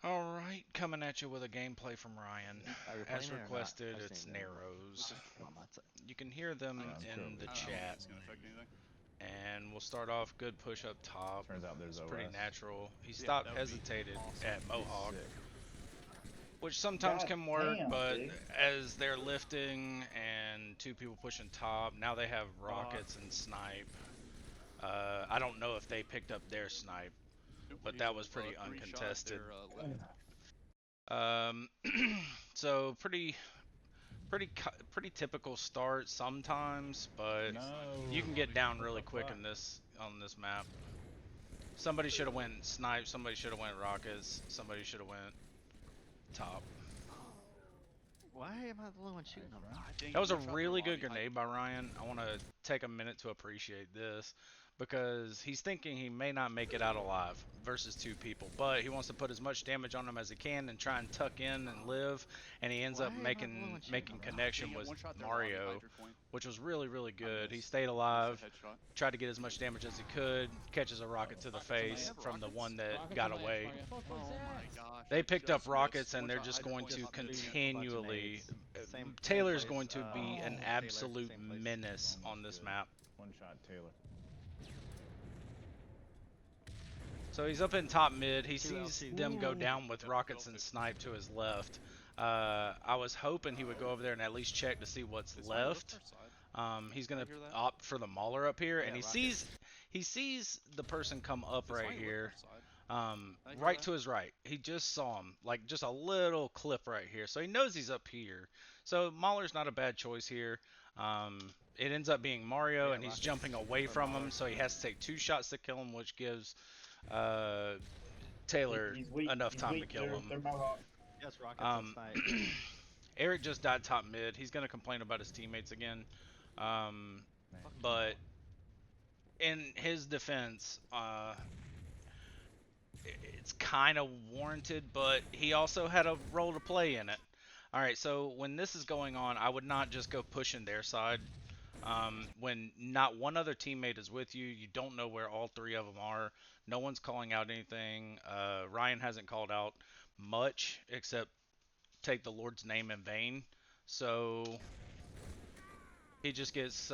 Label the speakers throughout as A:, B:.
A: Alright, coming at you with a gameplay from Ryan.
B: Are we
A: As
B: playing it or not?
A: requested,
B: I just
A: it's
B: need to know.
A: Narrows.
B: That's it.
A: You can hear them in the
C: I don't think
A: chat.
C: it's gonna affect anything.
A: And we'll start off good push up top.
D: Turns out there's
A: It's
D: OS.
A: pretty natural. He
C: Yeah,
A: stopped,
C: that would be
A: hesitated
C: awesome.
A: at Mohawk,
D: Sick.
A: which sometimes
E: God
A: can work,
E: damn,
A: but
E: dude.
A: as they're lifting and two people pushing top, now they have rockets and snipe. I don't know if they picked up their snipe, but that was pretty uncontested. So pretty typical start sometimes, but
D: No.
A: you can get down
D: What
A: really
D: the
A: quick
D: fuck?
A: in on this map. Somebody should have went snipe, somebody should have went rockets, somebody should have went top.
B: Why am I the only one shooting them?
A: That was a really good grenade by Ryan. I want to take a minute to appreciate this because he's thinking he may not make it out alive versus two people, but he wants to put as much damage on him as he can and try and tuck in and live, and he ends up making connection with Mario, which was really good. He stayed alive, tried to get as much damage as he could, catches a rocket to the face from the one that got away.
C: Oh my gosh.
A: They picked up
C: Just
A: rockets
C: missed.
A: and they're
C: One
A: just
C: shot,
A: going
C: hydro
A: to
C: point, top mid.
A: continually.
B: Same
A: Taylor's
B: place.
A: going to be an
B: Taylor,
A: absolute
B: same place.
A: menace on
D: Almost
A: this
D: good.
A: map.
D: One shot Taylor.
A: So he's up in top mid. He
B: Two
A: sees
B: LT.
A: them go
B: Ooh.
A: down with rockets and snipe to his left. I was hoping he would go over there and at least check to see what's
C: It's on the
A: left.
C: left side.
A: He's gonna
C: hear that?
A: opt for the mauler up here, and
B: Yeah,
A: he sees the person come up
C: It's on
A: right
C: your
A: here.
C: left side. I hear
A: Right
C: that.
A: to his right. He just saw him, like just a little clip right here. So he knows he's up here. So Mauler's not a bad choice here. It ends up being Mario,
B: Yeah,
A: and he's
B: rockets
A: jumping away
B: for
A: from
B: Mauler.
A: him, so he has to take 2 shots to kill him, which gives Taylor
E: He's weak.
A: enough
E: He's
A: time
E: weak.
A: to kill him.
E: They're Mohawk.
B: Yes, rockets
A: Um,
B: and snipe.
A: Eric just died top mid. He's gonna complain about his teammates again. But in his defense, it's kind of warranted, but he also had a role to play in it. Alright, so when this is going on, I would not just go pushing their side. When not one other teammate is with you, you don't know where all three of them are. No one's calling out anything. Ryan hasn't called out much except take the Lord's name in vain. So he just gets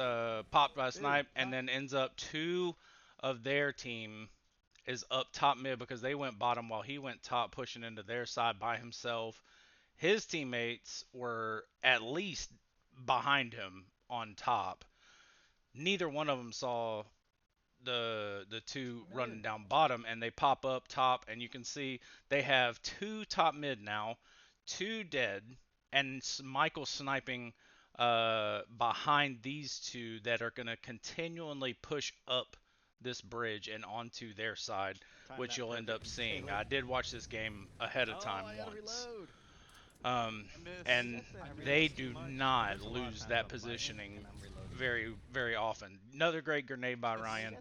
A: popped by a snipe and then ends up two of their team is up top mid because they went bottom while he went top pushing into their side by himself. His teammates were at least behind him on top. Neither one of them saw the two running down bottom, and they pop up top, and you can see they have two top mid now, two dead, and Michael sniping behind these two that are going to continually push up this bridge and onto their side,
B: Time
A: which
B: that
A: you'll end up
B: perfect.
A: seeing.
B: Taylor.
A: I did watch this game ahead of time
B: Oh, I gotta
A: once.
B: reload.
A: Um,
C: I missed.
A: and
C: I missed
A: they
C: too
A: do
C: much.
A: not
B: There's a lot of
A: lose
B: times
A: that
B: I'm
A: positioning
B: fighting and I'm reloading.
A: very often. Another great grenade by Ryan.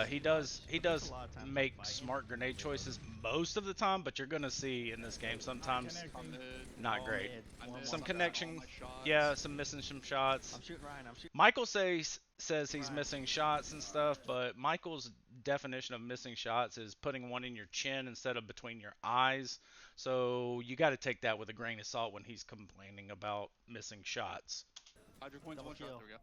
A: He does
B: There's a lot of times I'm
A: make
B: fighting
A: smart
B: and
A: grenade
B: I'm
A: choices most of the time, but you're gonna see in this game sometimes
C: I'm mid.
A: not great.
C: I missed
A: Some
C: all
A: connection,
C: my shots.
A: yeah, some missing some shots.
B: I'm shooting Ryan. I'm shooting.
A: Michael says he's
B: Ryan.
A: missing shots and stuff, but Michael's definition of missing shots is putting one in your chin instead of between your eyes. So you got to take that with a grain of salt when he's complaining about missing shots.
C: Hydro points,
B: Double
C: one shot.
B: kill.
C: There we go.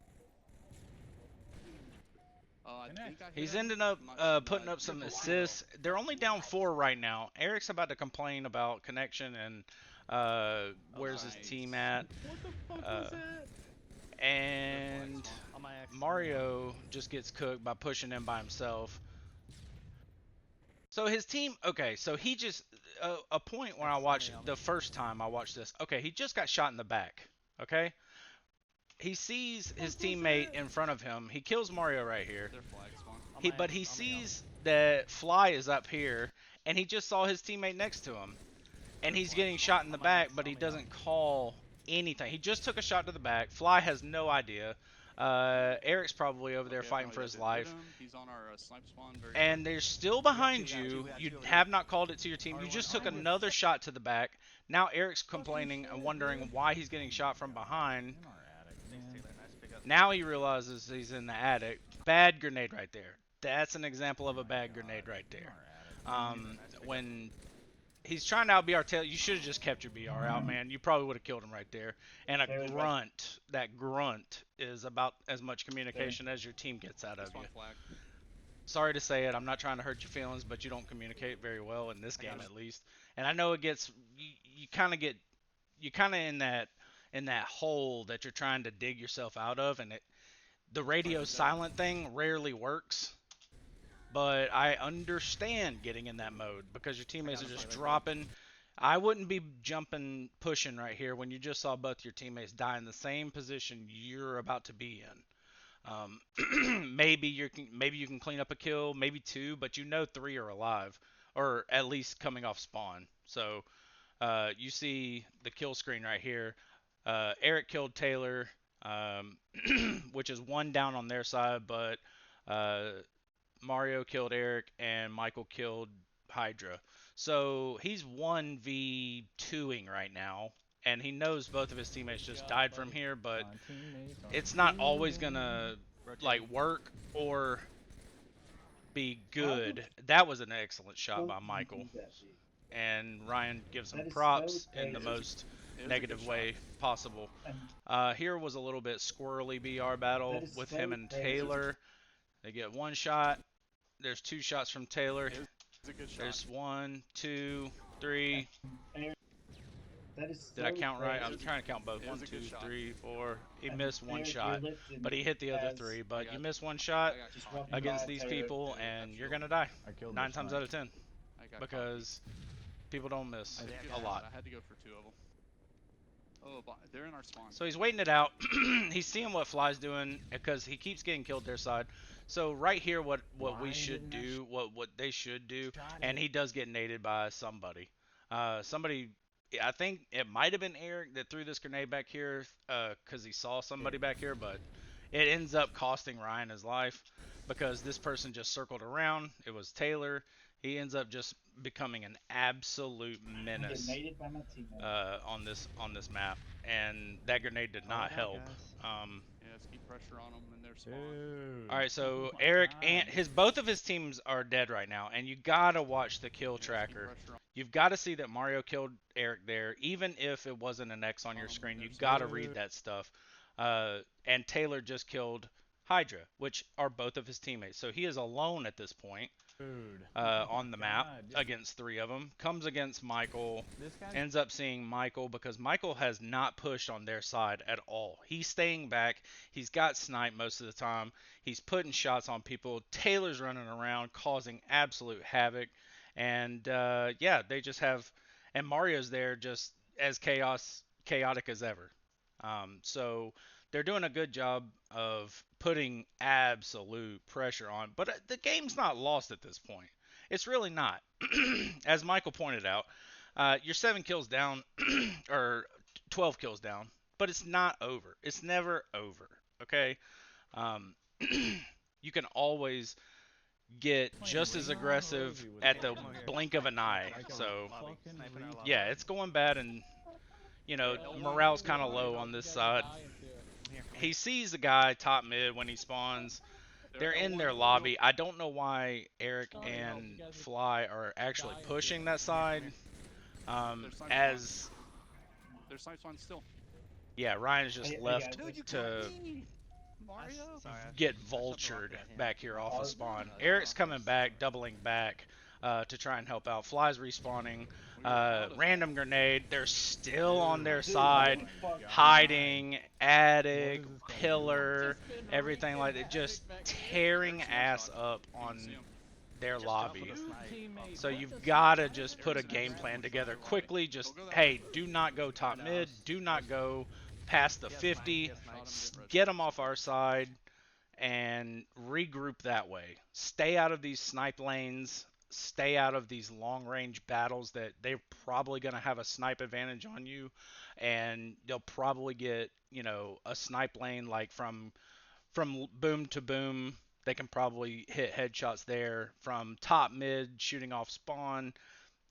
C: I think I hit
A: He's
C: him.
A: ending up
C: I'm not sure.
A: putting up some assists. They're only down 4 right now. Eric's about to complain about connection and where's his
C: Nice.
A: team at.
D: What the fuck
A: Uh,
D: was that?
A: And
B: On my X.
A: Mario just gets cooked by pushing in by himself. So his team, okay, so he just, a point where I watched, the first time I watched this, okay, he just got shot in the back, okay? He sees his teammate in front of him. He kills Mario right here.
C: Their flag spawn.
A: But he sees that Fly is up here, and he just saw his teammate next to him. And he's getting shot in the back, but he doesn't call anything. He just took a shot to the back. Fly has no idea. Eric's probably over there
C: Okay,
A: fighting
C: no,
A: for
C: yeah,
A: his
C: did
A: life.
C: hit him. He's on our snipe spawn. Very
A: And they're still behind you. You have not called it to your team. You
B: R1,
A: just took
B: R1.
A: another shot to the back. Now Eric's complaining and wondering why he's getting shot from behind.
D: In our attic,
B: Thanks,
D: man.
B: Taylor. Nice pickup.
A: Now he realizes he's in the attic. Bad grenade right there. That's an example of a bad grenade right
D: In
A: there.
D: our attic.
A: When He's trying to out-BR Taylor. You should have just kept your BR out, man. You probably would have killed him right there. And a grunt, that grunt is about as much communication as your team gets out of you.
C: Spawn flag.
A: Sorry to say it, I'm not trying to hurt your feelings, but you don't communicate very well in this game at least. And I know it gets you kind of in that hole that you're trying to dig yourself out of, and the radio silent thing rarely works. But I understand getting in that mode because your teammates are just dropping. I wouldn't be jumping, pushing right here when you just saw both your teammates die in the same position you're about to be in. Maybe you can clean up a kill, maybe two, but you know three are alive, or at least coming off spawn. So you see the kill screen right here. Eric killed Taylor, which is one down on their side, but Mario killed Eric and Michael killed Hydra. So he's 1v2ing right now, and he knows both of his teammates just died from here, but it's not always gonna like work or be good. That was an excellent shot by Michael, and Ryan gives him props in the most negative way possible. Here was a little bit squirrely BR battle with him and Taylor. They get one shot. There's two shots from Taylor. There's 1, 2, 3. Did I count right? I'm trying to count both. 1, 2, 3, 4. He missed one shot, but he hit the other three. But you miss one shot against these people, and you're gonna die 9 times out of 10 because people don't miss a lot.
C: I had to go for 2 of them. Oh, they're in our spawn.
A: So he's waiting it out. He's seeing what Fly's doing because he keeps getting killed their side. So right here, what we should do, what they should do, and he does get naded by somebody. Somebody, I think it might have been Eric that threw this grenade back here because he saw somebody back here, but it ends up costing Ryan his life because this person just circled around. It was Taylor. He ends up just becoming an absolute menace on this map, and that grenade did not help.
C: Yeah, let's keep pressure on them in their spawn.
A: All right, so Eric and both of his teams are dead right now, and you gotta watch the kill tracker. You've got to see that Mario killed Eric there, even if it wasn't an X on your screen. You gotta read that stuff. And Taylor just killed Hydra, which are both of his teammates, so he is alone at this point. On the map against 3 of them. Comes against Michael, ends up seeing Michael because Michael has not pushed on their side at all. He's staying back. He's got snipe most of the time. He's putting shots on people. Taylor's running around causing absolute havoc. And yeah, they just have, and Mario's there just as chaotic as ever. So they're doing a good job of putting absolute pressure on. But the game's not lost at this point. It's really not. As Michael pointed out, you're 7 kills down, or 12 kills down, but it's not over. It's never over, okay? You can always get just as aggressive at the blink of an eye. So, yeah, it's going bad, and, you know, morale's kind of low on this side. He sees the guy top mid when he spawns. They're in their lobby. I don't know why Eric and Fly are actually pushing that side. As
C: their snipe spawn still.
A: Yeah, Ryan's just left to get vultured back here off of spawn. Eric's coming back, doubling back to try and help out. Fly's respawning. Random grenade. They're still on their side, hiding, attic, pillar, everything like that, just tearing ass up on their lobby. So you've got to just put a game plan together quickly. Just, hey, do not go top mid. Do not go past the 50. Get them off our side and regroup that way. Stay out of these snipe lanes. Stay out of these long-range battles that they're probably going to have a snipe advantage on you, and they'll probably get, you know, a snipe lane like from boom to boom. They can probably hit headshots there from top mid, shooting off spawn.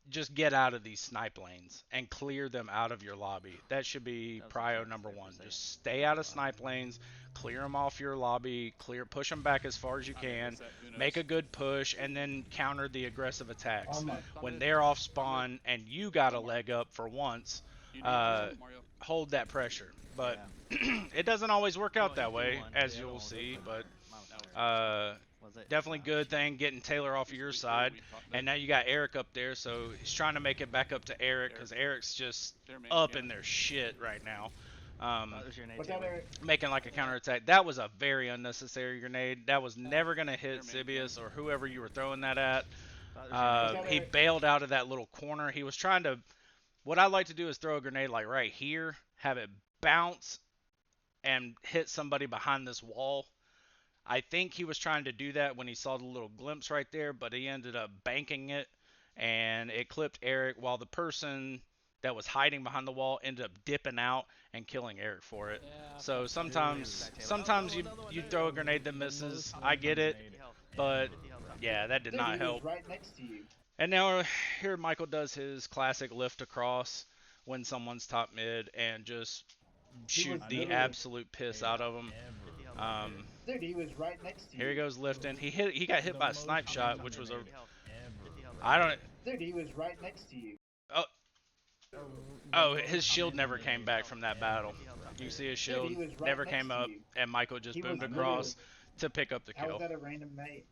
A: just get out of these snipe lanes and clear them out of your lobby. That should be
B: That was
A: prio
B: exactly
A: number
B: what I was
A: one.
B: saying.
A: Just stay out of snipe lanes, clear them off your lobby, push them back as far as you
C: I mean,
A: can,
C: what's that, Unos?
A: make a good push, and then counter the aggressive attacks.
D: Oh my.
A: When they're off spawn and you got a leg up for once,
C: You need Mario?
A: hold that pressure. But
B: Yeah.
A: it doesn't always work out
B: Well,
A: that
B: you do
A: way,
B: one.
A: as
B: The other
A: you'll
B: one was
A: see.
B: open.
A: But
B: Mine was was it?
A: definitely good thing getting Taylor off of your side. And now you got Eric up there, so he's trying to make it back up to Eric because Eric's just up in their shit right now.
B: That was your name,
D: What's that,
B: Taylor.
D: Eric?
A: Making like a counterattack. That was a very unnecessary grenade. That was never going to hit Sibius or whoever you were throwing that at.
B: That was your name,
A: He
B: Taylor.
A: bailed out of that little corner. He was trying to. What I like to do is throw a grenade like right here, have it bounce and hit somebody behind this wall. I think he was trying to do that when he saw the little glimpse right there, but he ended up banking it, and it clipped Eric while the person that was hiding behind the wall ended up dipping out and killing Eric for it.
E: Yeah,
A: So
E: fuck
A: sometimes
B: Taylor.
A: sometimes
B: Oh,
A: you
B: another one
A: you
B: there.
A: throw a grenade that misses. I get it,
B: 50 health.
A: but
B: 50 health.
A: yeah, that did
D: Dude,
A: not
D: he
A: help.
D: was right next to you.
A: And now here Michael does his classic lift across when someone's top mid and just shoot
D: was
A: the
D: literally-
A: absolute piss out of them.
B: 50 health.
D: Dude, he was right next to you.
A: Here he goes lifting. He got hit by a snipe shot, which was a
B: 50 health. 50 health.
A: I don't.
D: Dude, he was right next to you.
A: Oh, his shield never came back from that battle. You see his shield
D: Dude, he was right
A: never
D: next
A: came
D: to
A: up,
D: you.
A: and Michael just
D: He was
A: boomed across to pick up the
D: How was
A: kill.
D: that a random mate?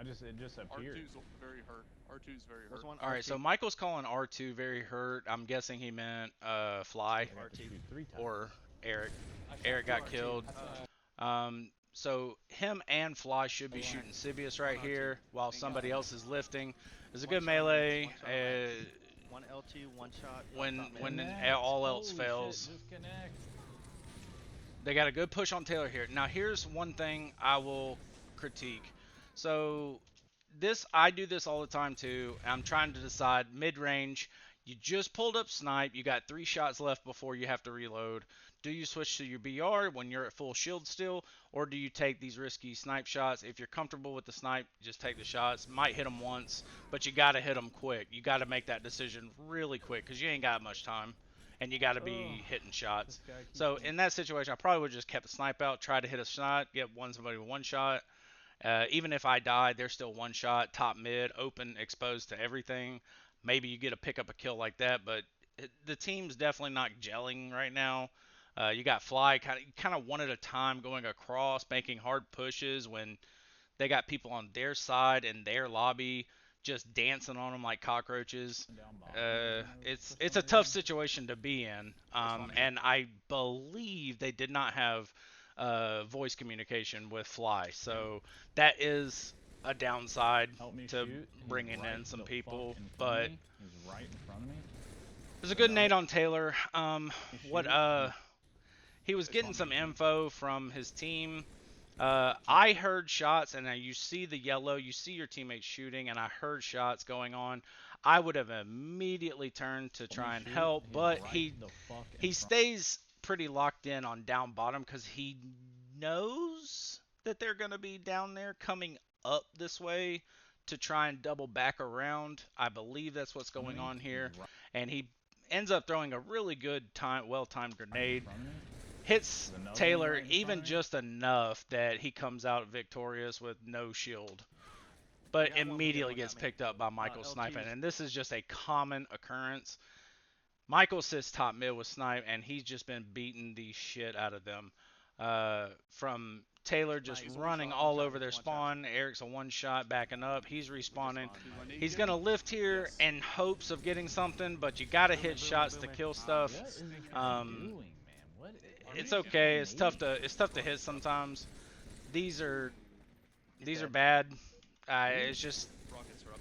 F: It just appeared.
C: R2's very hurt. R2's very hurt.
B: There's one
A: All right, so Michael's calling R2 very hurt. I'm guessing he meant Fly
F: I got to shoot 3 times.
A: or Eric.
E: I shot
A: Eric got
E: R2.
A: killed. So him and Fly should be shooting Sibius right here while somebody else is lifting. There's a good melee.
B: One L2, one shot.
A: When
F: Connect.
A: all else
F: Holy
A: fails.
F: shit, just connect.
A: They got a good push on Taylor here. Now here's one thing I will critique. So I do this all the time too. I'm trying to decide mid-range. You just pulled up snipe. You got 3 shots left before you have to reload. Do you switch to your BR when you're at full shield still, or do you take these risky snipe shots? If you're comfortable with the snipe, just take the shots. Might hit them once, but you got to hit them quick. You got to make that decision really quick because you ain't got much time, and you got to be hitting shots.
F: This guy keeps
A: So
F: me-
A: in that situation, I probably would have just kept the snipe out, try to hit a shot, get somebody with 1 shot. Even if I died, there's still 1 shot, top mid, open, exposed to everything. Maybe you get to pick up a kill like that, but the team's definitely not gelling right now. You got Fly kind of one at a time going across, making hard pushes when they got people on their side in their lobby just dancing on them like cockroaches.
F: down bottom.
A: It's a tough situation to be in, and I believe they did not have voice communication with Fly, so that is a downside
F: Help me
A: to
F: shoot. He's
A: bringing
F: right
A: in some
F: the
A: people.
F: fuck in front of
A: But
F: me. He's right in front of me.
A: there's a good nade on Taylor.
F: He's
A: What
F: shooting.
A: he was getting some info from his team. I heard shots, and you see the yellow, you see your teammates shooting, and I heard shots going on. I would have immediately turned to
F: Let me
A: try and
F: shoot.
A: help,
F: He's
A: but
F: right
A: he
F: the fuck in
A: he
F: front.
A: stays pretty locked in on down bottom because he knows that they're going to be down there coming up this way to try and double back around. I believe that's what's going on here.
F: He's right
A: And he ends up throwing a really good well-timed
F: in
A: grenade.
F: front of me.
A: Hits
F: There's another one
A: Taylor
F: right in front
A: even
F: of me.
A: just enough that he comes out victorious with no shield. But
B: Yeah, one
A: immediately
B: got
A: gets
B: me.
A: picked up by Michael
B: L2's
A: sniping. And this is just a common occurrence. Michael sits top mid with snipe, and he's just been beating the shit out of them. From Taylor just
B: Nice.
A: running
B: One shot,
A: all
B: one
A: over
B: shot,
A: their
B: one shot.
A: spawn. Eric's a 1 shot backing up. He's respawning.
B: Respawn.
A: He's going to lift here in hopes of getting something, but you got to hit
B: Booming,
A: shots to
B: booming.
A: kill stuff.
F: What is he
A: Um,
F: doing, man? What?
A: It's okay. It's tough to hit sometimes. These are
B: dead.
A: bad. It's just
C: Rockets are up.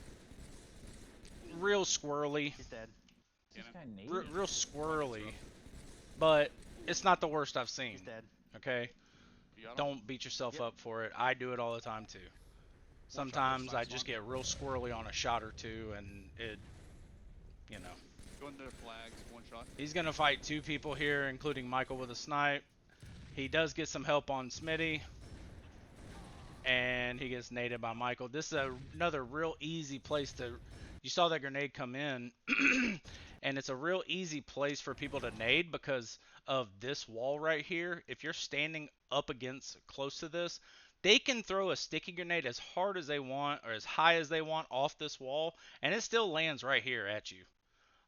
A: real squirrely.
B: He's dead.
F: This guy naded.
A: Real squirrely. But it's not the worst I've seen.
B: He's dead.
A: Okay?
C: You got him?
A: Don't beat yourself
B: Yep.
A: up for it. I do it all the time too. Sometimes I just get real squirrely on a shot or two, and it, you know.
C: Go into their flags, 1 shot.
A: He's going to fight 2 people here, including Michael with a snipe. He does get some help on Smitty. And then he gets naded by Michael. This is another real easy place to. You saw that grenade come in, and it's a real easy place for people to nade because of this wall right here. If you're standing up against close to this, they can throw a sticky grenade as hard as they want or as high as they want off this wall, and it still lands right here at you.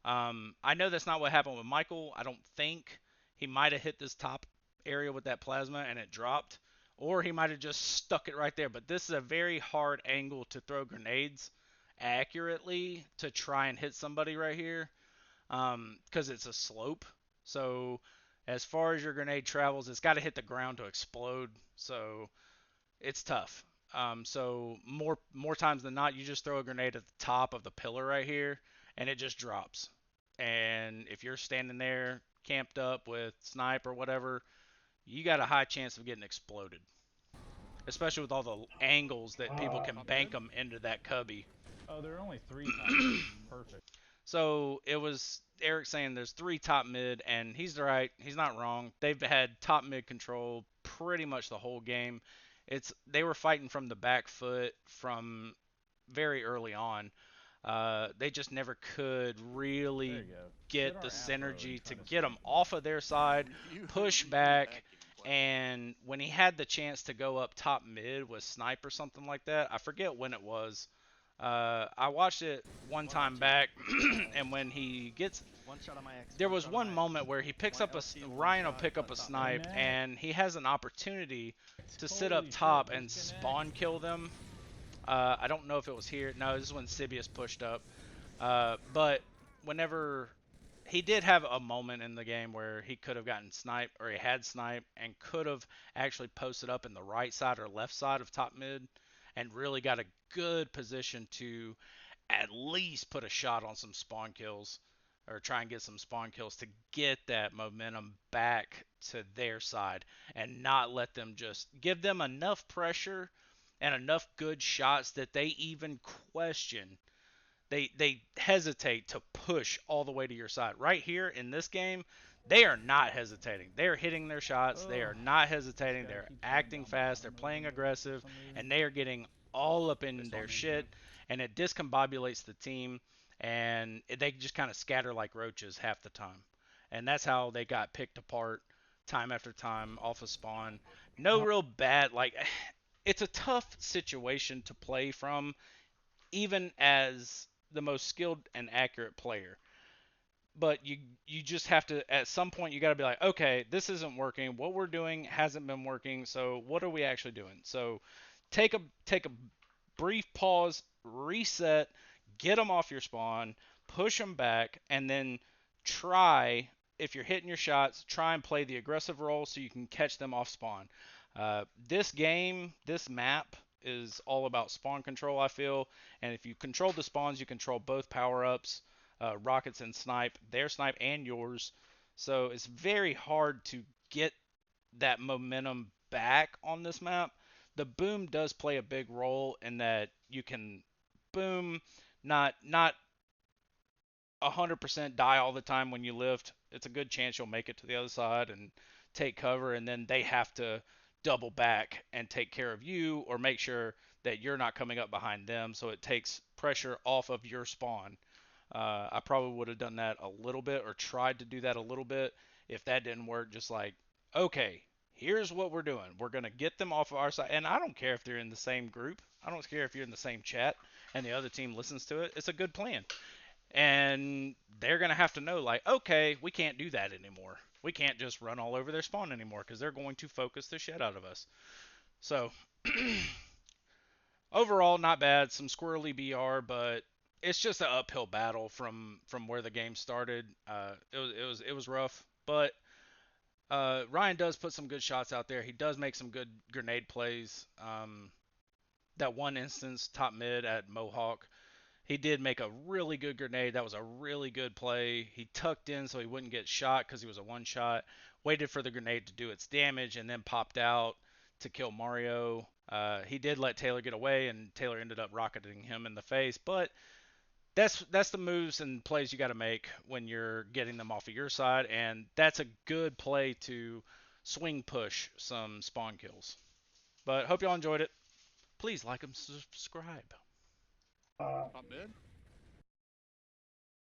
A: I know that's not what happened with Michael. I don't think he might have hit this top area with that plasma and it dropped, or he might have just stuck it right there. But this is a very hard angle to throw grenades accurately to try and hit somebody right here, because it's a slope. So as far as your grenade travels, it's got to hit the ground to explode. So it's tough. So more times than not, you just throw a grenade at the top of the pillar right here, and it just drops. And if you're standing there camped up with snipe or whatever, you got a high chance of getting exploded. Especially with all the angles that people can bank them into that cubby.
F: Oh, there are only 3 times. Perfect.
A: So it was Eric saying there's 3 top mid, and he's right. He's not wrong. They've had top mid control pretty much the whole game. They were fighting from the back foot from very early on. They just never could really get the synergy to get them off of their side, push back, and when he had the chance to go up top mid with snipe or something like that, I forget when it was. I watched it one time back, and when he gets, there was one moment where he picks up Ryan will pick up a snipe, and he has an opportunity to sit up top and spawn kill them. I don't know if it was here. No, this is when Sibius pushed up. But whenever he did have a moment in the game where he could have gotten snipe, or he had snipe, and could have actually posted up in the right side or left side of top mid and really got a good position to at least put a shot on some spawn kills or try and get some spawn kills to get that momentum back to their side and not let them just give them enough pressure and enough good shots that they even question. They hesitate to push all the way to your side. Right here in this game, they are not hesitating. They're hitting their shots. They are not hesitating. They're acting fast. They're playing aggressive, and they are getting all up in their shit, and it discombobulates the team, and they just kind of scatter like roaches half the time. And that's how they got picked apart time after time off of spawn. No real bad, like, it's a tough situation to play from, even as the most skilled and accurate player. But you just have to, at some point you got to be like, okay, this isn't working. What we're doing hasn't been working. So what are we actually doing? So take a brief pause, reset, get them off your spawn, push them back, and then try, if you're hitting your shots, try and play the aggressive role so you can catch them off spawn. This game, this map is all about spawn control, I feel. And if you control the spawns, you control both power-ups, rockets and snipe, their snipe and yours. So it's very hard to get that momentum back on this map. The boom does play a big role in that you can boom, not 100% die all the time when you lift. It's a good chance you'll make it to the other side and take cover, and then they have to double back and take care of you or make sure that you're not coming up behind them, so it takes pressure off of your spawn. I probably would have done that a little bit, or tried to do that a little bit. If that didn't work, just like, okay, here's what we're doing. We're going to get them off of our side. And I don't care if they're in the same group. I don't care if you're in the same chat and the other team listens to it. It's a good plan. And they're going to have to know, like, okay, we can't do that anymore. We can't just run all over their spawn anymore because they're going to focus the shit out of us. So, overall, not bad. Some squirrely BR, but it's just an uphill battle from where the game started. It was rough, but Ryan does put some good shots out there. He does make some good grenade plays. That one instance, top mid at Mohawk, he did make a really good grenade. That was a really good play. He tucked in so he wouldn't get shot because he was a one shot. Waited for the grenade to do its damage and then popped out to kill Mario. He did let Taylor get away, and Taylor ended up rocketing him in the face. But that's the moves and plays you got to make when you're getting them off of your side, and that's a good play to swing push some spawn kills. But hope y'all enjoyed it. Please like and subscribe.
D: Uh,
C: Top mid.